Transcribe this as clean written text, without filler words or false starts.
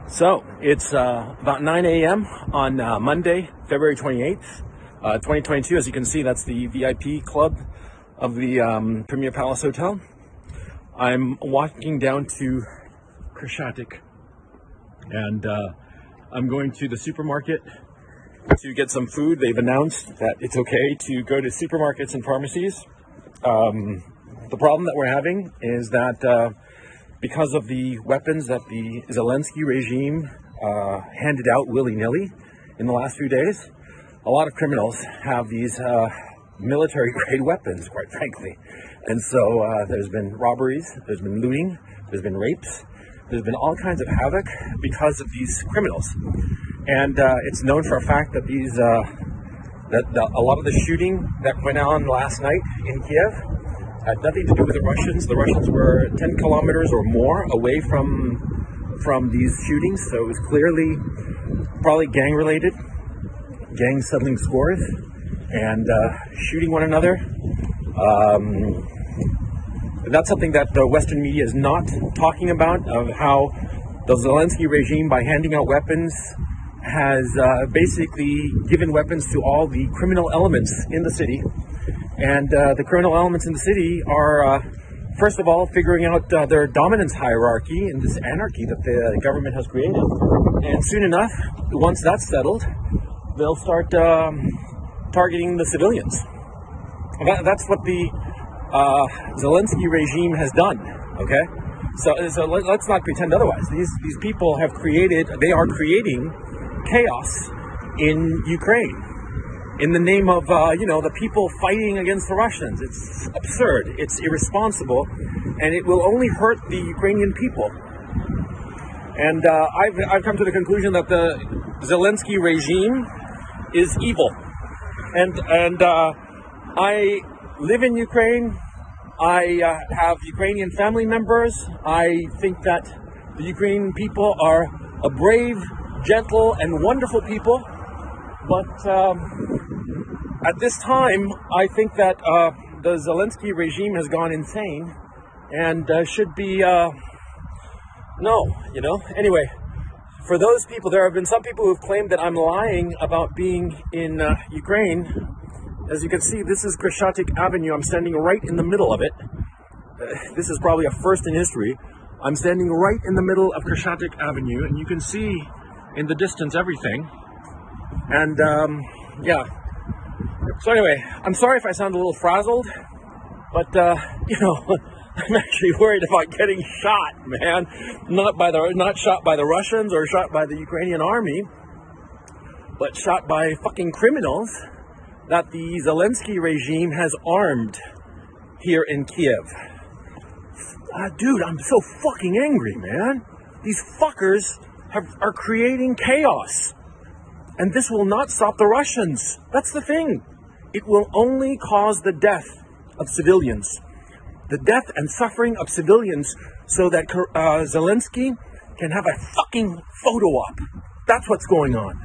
So it's about 9 a.m. on Monday, February 28th, 2022. As you can see, that's the VIP club of the Premier Palace Hotel. I'm walking down to Krashatik, and I'm going to the supermarket to get some food. They've announced that it's okay to go to supermarkets and pharmacies. The problem that we're having is that because of the weapons that the Zelensky regime handed out willy-nilly in the last few days, a lot of criminals have these military-grade weapons, quite frankly. And so there's been robberies, there's been looting, there's been rapes, there's been all kinds of havoc because of these criminals. And it's known for a fact that a lot of the shooting that went on last night in Kiev had nothing to do with the Russians. The Russians were 10 kilometers or more away from these shootings, so it was clearly probably gang-related, gangs settling scores and shooting one another. That's something that the Western media is not talking about, of how the Zelensky regime, by handing out weapons, has basically given weapons to all the criminal elements in the city. And the criminal elements in the city are, first of all, figuring out their dominance hierarchy in this anarchy that the government has created. And soon enough, once that's settled, they'll start targeting the civilians. That's what the Zelensky regime has done, okay? So let's not pretend otherwise. These people have they are creating chaos in Ukraine in the name of, the people fighting against the Russians. It's absurd, it's irresponsible, and it will only hurt the Ukrainian people. And I've come to the conclusion that the Zelensky regime is evil. And I live in Ukraine. I have Ukrainian family members. I think that the Ukrainian people are a brave, gentle, and wonderful people. But at this time, I think that the Zelensky regime has gone insane and should be, Anyway, for those people, there have been some people who have claimed that I'm lying about being in Ukraine. As you can see, this is Krashatik Avenue. I'm standing right in the middle of it. This is probably a first in history. I'm standing right in the middle of Krashatik Avenue, and you can see in the distance everything. And yeah. So anyway, I'm sorry if I sound a little frazzled, but I'm actually worried about getting shot, man. Not shot by the Russians or shot by the Ukrainian army, but shot by fucking criminals that the Zelensky regime has armed here in Kiev. Dude, I'm so fucking angry, man. These fuckers are creating chaos. And this will not stop the Russians. That's the thing. It will only cause the death of civilians. The death and suffering of civilians so that Zelensky can have a fucking photo op. That's what's going on.